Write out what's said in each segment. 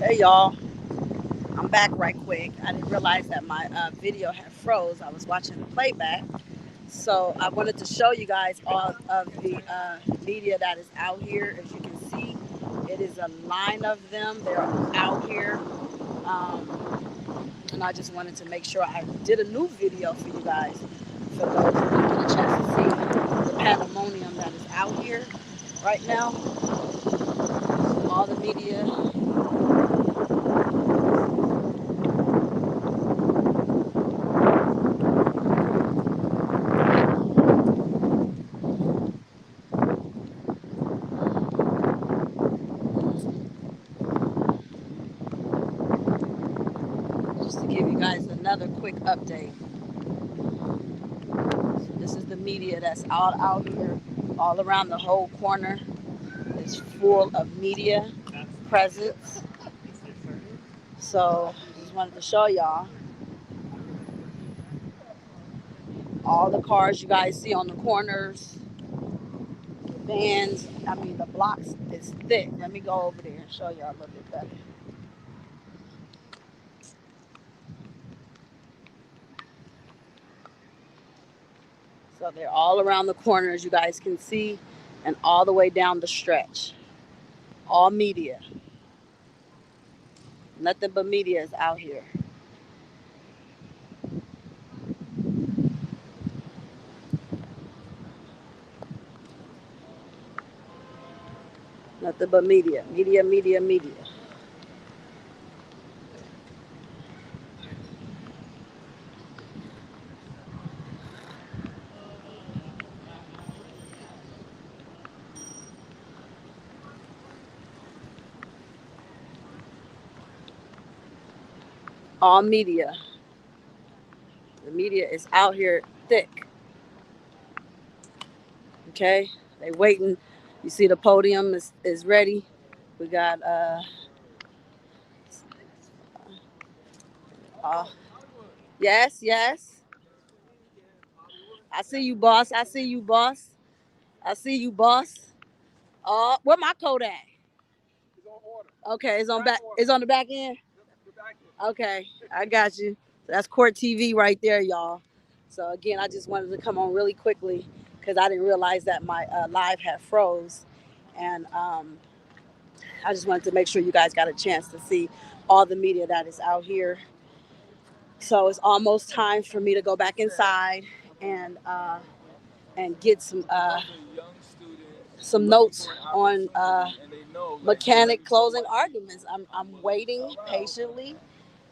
Hey y'all, I'm back right quick. I didn't realize that my video had froze. I was watching the playback. So I wanted to show you guys all of the media that is out here. As you can see, it is a line of them. They're out here. And I just wanted to make sure I did a new video for you guys. For those who didn't get a chance to see the pandemonium that is out here right now. All the media. Just to give you guys another quick update. This is the media that's out here, all around the whole corner. It's full of media presence. So just wanted to show y'all all the cars you guys see on the corners, the vans. I mean, the blocks is thick. Let me go over there and show y'all a little bit better. So they're all around the corner, as you guys can see, and all the way down the stretch. All media. Nothing but media is out here. Nothing but media. Media, media, media. All media. The media is out here thick. Okay? They waiting. You see the podium is ready. We got uh yes, yes. I see you, boss. I see you, boss. I see you, boss. Where my code at? Okay, it's on back. It's on the back end. Okay, I got you. That's Court TV right there, y'all. So again, I just wanted to come on really quickly because I didn't realize that my live had froze, and I just wanted to make sure you guys got a chance to see all the media that is out here. So it's almost time for me to go back inside and uh, and get some notes on mechanic closing arguments. I'm waiting patiently.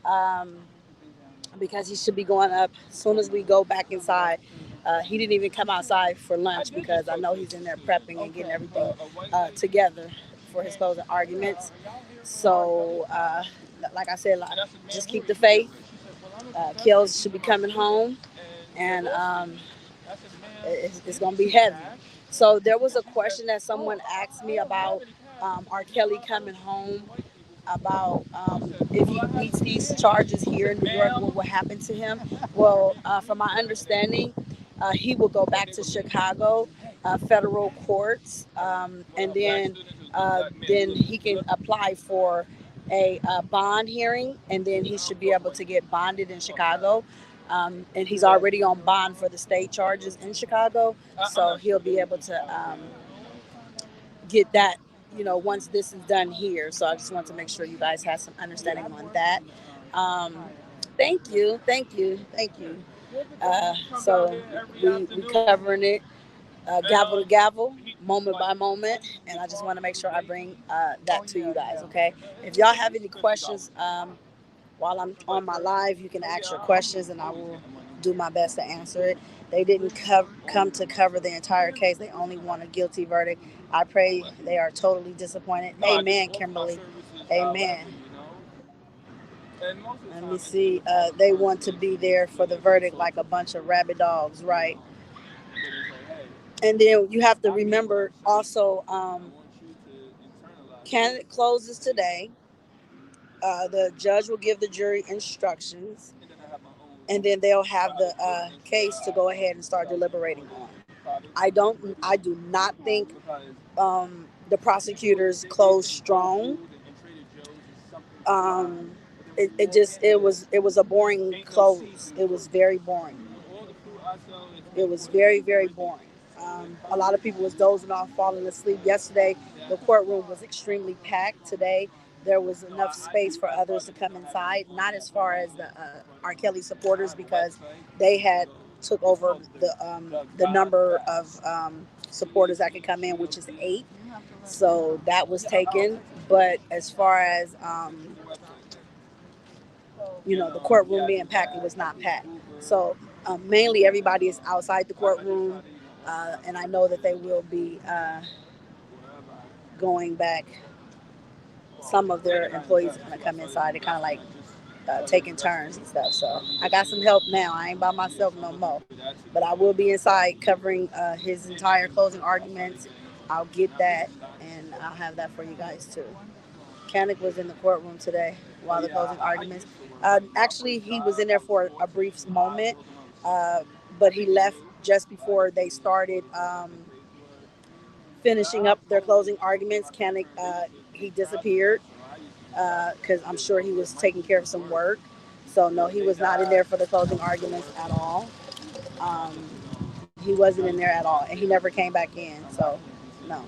Um, because he should be going up as soon as we go back inside. He didn't even come outside for lunch because I know he's in there prepping and getting everything together for his closing arguments. So, like I said, just keep the faith. Kills should be coming home, and it's going to be heavy. So there was a question that someone asked me about R. Kelly coming home, about if he meets these charges here in New York, what will happen to him. Well, from my understanding, he will go back to Chicago federal courts, and then he can apply for a bond hearing, and then he should be able to get bonded in Chicago. And he's already on bond for the state charges in Chicago, so he'll be able to get that, once this is done here. So I just want to make sure you guys have some understanding on that. Um, thank you, thank you, thank you. So we covering it gavel to gavel, moment by moment, and I just want to make sure I bring that to you guys. Okay, if y'all have any questions while I'm on my live, you can ask your questions, and I will do my best to answer it. They didn't come to cover the entire case. They only want a guilty verdict. I pray they are totally disappointed. Amen, Kimberly. Amen. Let me see. They want to be there for the verdict like a bunch of rabid dogs, right? And then you have to remember also, Cannick closes today. The judge will give the jury instructions, and then they'll have the case to go ahead and start deliberating on. I do not think the prosecutors closed strong. Um, it was a boring close. It was very boring. It was very, very boring. A lot of people was dozing off, falling asleep. Yesterday, the courtroom was extremely packed. Today, there was enough space for others to come inside. Not as far as the R. Kelly supporters, because they had took over the number of supporters that could come in, which is 8. So that was taken. But as far as the courtroom being packed, it was not packed. So mainly everybody is outside the courtroom, and I know that they will be going back. Some of their employees are going to come inside to kind of like taking turns and stuff. So I got some help now. I ain't by myself no more, but I will be inside covering his entire closing arguments. I'll get that, and I'll have that for you guys too. Cannick was in the courtroom today while the closing arguments. Actually, he was in there for a brief moment, uh, but he left just before they started finishing up their closing arguments. Cannick, he disappeared because I'm sure he was taking care of some work. So no, he was not in there for the closing arguments at all. Um, he wasn't in there at all, and he never came back in. So no.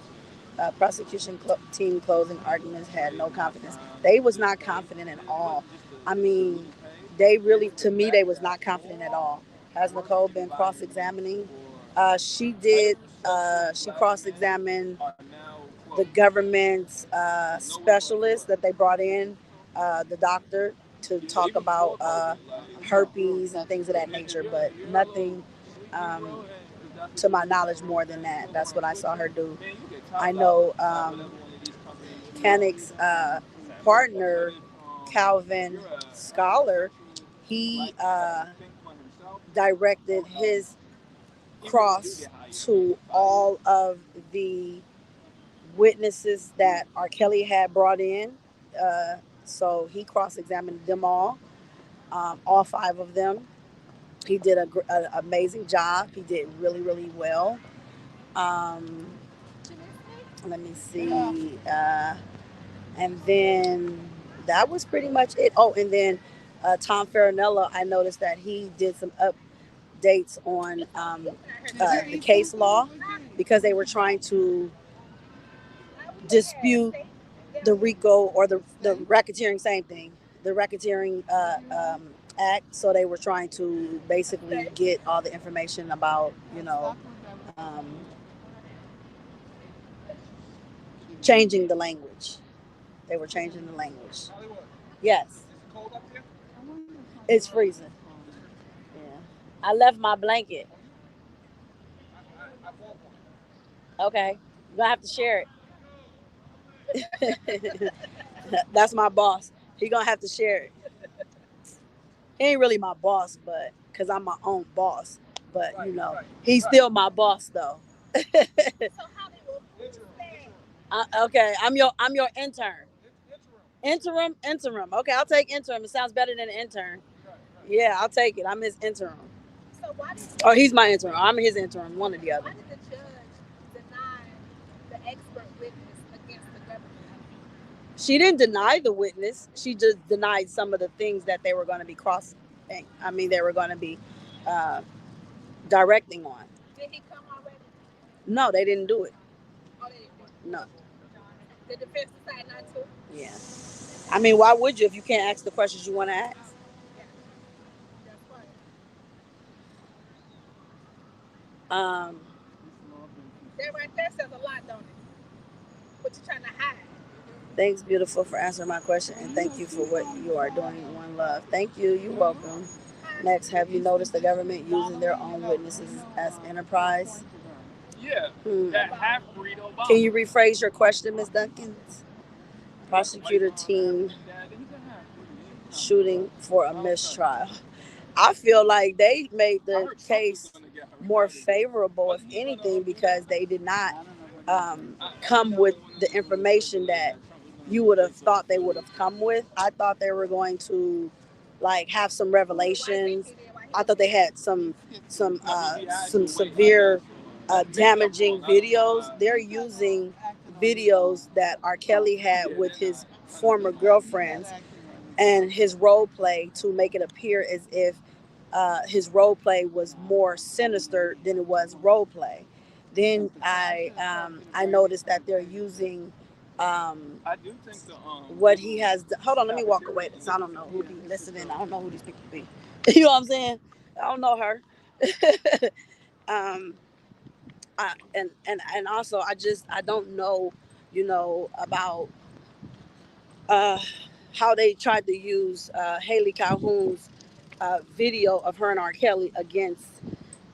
Prosecution team closing arguments had no confidence. They was not confident at all. I mean, they really, to me, they was not confident at all. Has Nicole been cross-examining? She did. She cross-examined the government's specialist that they brought in, the doctor, to talk about herpes and things of that nature, but nothing um, to my knowledge more than that. That's what I saw her do. I know Cannick's partner, Calvin Scholar, he directed his cross to all of the witnesses that R. Kelly had brought in. So he cross examined them all 5 of them. He did an amazing job. He did really, really well. Um, Let me see. And then that was pretty much it. Oh, and then Tom Farinella, I noticed that he did some updates on the case law because they were trying to dispute the RICO or the racketeering, same thing, the racketeering act. So they were trying to basically get all the information about, um, changing the language. They were changing the language. Yes, it's freezing. Yeah, I left my blanket. Okay, you're gonna have to share it. That's my boss. He gonna have to share it. He ain't really my boss, but because I'm my own boss. But he's still my boss though. Okay, I'm your intern. Interim. Okay, I'll take interim. It sounds better than an intern. Yeah, I'll take it. I'm his interim. Oh, he's my interim. I'm his interim. One or the other. She didn't deny the witness. She just denied some of the things that they were going to be crossing. I mean, they were going to be uh, directing on. No, they didn't do it. No. Yeah. I mean, why would you if you can't ask the questions you want to ask? Um, Thanks, beautiful, for answering my question, and thank you for what you are doing. One love. Thank you. You're welcome. Next, have you noticed the government using their own witnesses as enterprise? Hmm. Can you rephrase your question, Ms. Dunkins? Prosecutor team shooting for a mistrial. I feel like they made the case more favorable, if anything, because they did not come with the information that you would have thought they would have come with. I thought they were going to like have some revelations. I thought they had some severe damaging videos. They're using videos that R. Kelly had with his former girlfriends. and his role play to make it appear as if his role play was more sinister than it was role play. Then I noticed that they're using what he has. Hold on, let me walk away. So I don't know who be listening. I don't know who these people be. You know what I'm saying? I don't know her. um, and also I don't know, about uh, how they tried to use Haley Calhoun's video of her and R. Kelly against,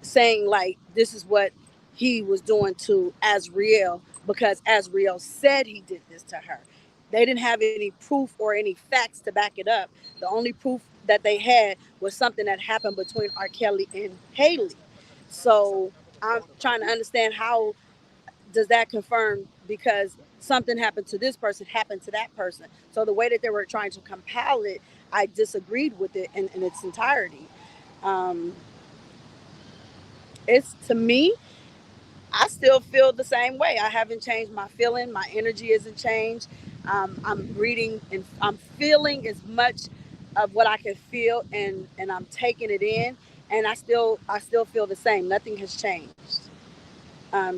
saying like this is what he was doing to Azriel because Azriel said he did this to her. They didn't have any proof or any facts to back it up. The only proof that they had was something that happened between R. Kelly and Haley. So I'm trying to understand, how does that confirm, because something happened to this person happened to that person. So the way that they were trying to compile it, I disagreed with it in its entirety. Um, it's, to me, I still feel the same way. I haven't changed my feeling. My energy isn't changed. I'm reading and I'm feeling as much of what I can feel, and I'm taking it in, and I still feel the same. Nothing has changed.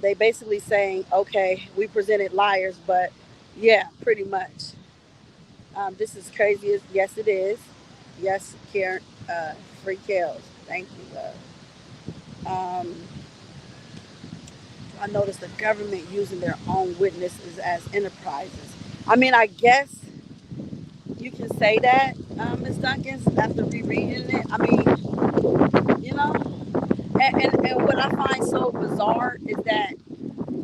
They basically saying, okay, we presented liars, but yeah, pretty much. This is crazy. Yes, it is. Yes, Karen, free kills. Thank you, love. Um, I noticed the government using their own witnesses as enterprises. I mean, I guess you can say that, Ms. Dunkins, after rereading it. I mean, you know, and what I find so bizarre is that,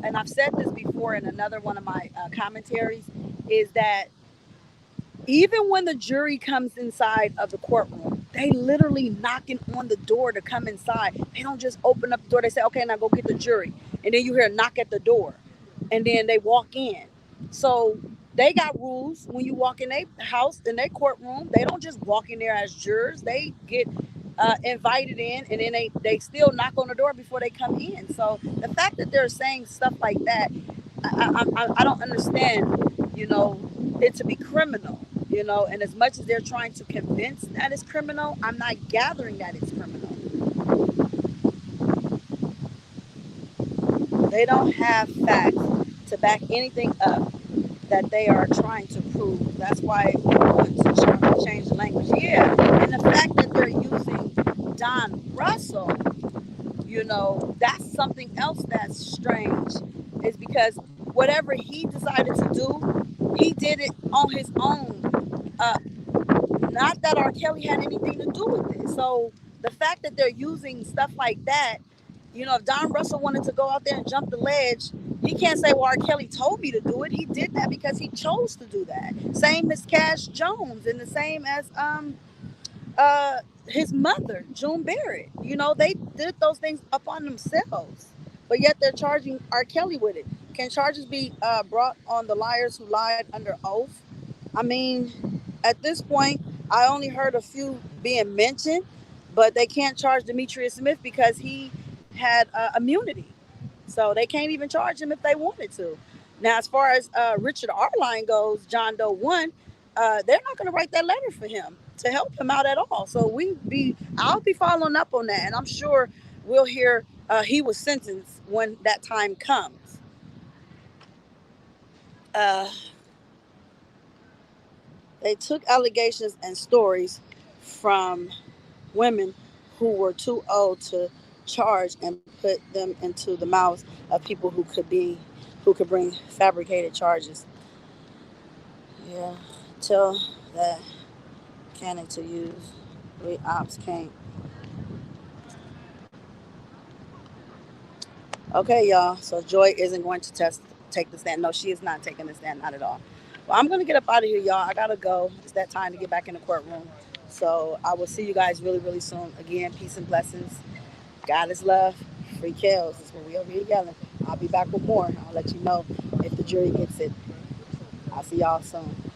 and I've said this before in another one of my commentaries, is that even when the jury comes inside of the courtroom, they literally knocking on the door to come inside. They don't just open up the door. They say, okay, now go get the jury. And then you hear a knock at the door. And then they walk in. So they got rules when you walk in their house, in their courtroom. They don't just walk in there as jurors. They get invited in, and then they still knock on the door before they come in. So the fact that they're saying stuff like that, I don't understand, it to be criminal, and as much as they're trying to convince that it's criminal, I'm not gathering that it's criminal. They don't have facts to back anything up that they are trying to prove. That's why they want to try to change the language. Yeah, and the fact that they're using Don Russell, that's something else that's strange, is because whatever he decided to do, he did it on his own. Not that R. Kelly had anything to do with it. So the fact that they're using stuff like that, if Don Russell wanted to go out there and jump the ledge, he can't say, well, R. Kelly told me to do it. He did that because he chose to do that. Same as Cash Jones, and the same as uh, his mother, June Barrett. They did those things upon themselves, but yet they're charging R. Kelly with it. Can charges be brought on the liars who lied under oath? I mean, at this point, I only heard a few being mentioned, but they can't charge Demetrius Smith because he had immunity. So they can't even charge him if they wanted to. Now, as far as Richard Arline goes, John Doe 1, they're not going to write that letter for him to help him out at all. So I'll be following up on that, and I'm sure we'll hear he was sentenced when that time comes. Uh, they took allegations and stories from women who were too old to charge and put them into the mouths of people who could bring fabricated charges. Yeah, tell that Cannick to use. We ops can't. Okay, y'all. So Joy isn't going to take the stand. No, she is not taking the stand, not at all. Well, I'm gonna get up out of here, y'all. I gotta go. It's that time to get back in the courtroom. So I will see you guys really, really soon. Again, peace and blessings. God is love. Free kills. That's what we over here yelling. I'll be back with more. I'll let you know if the jury gets it. I'll see y'all soon.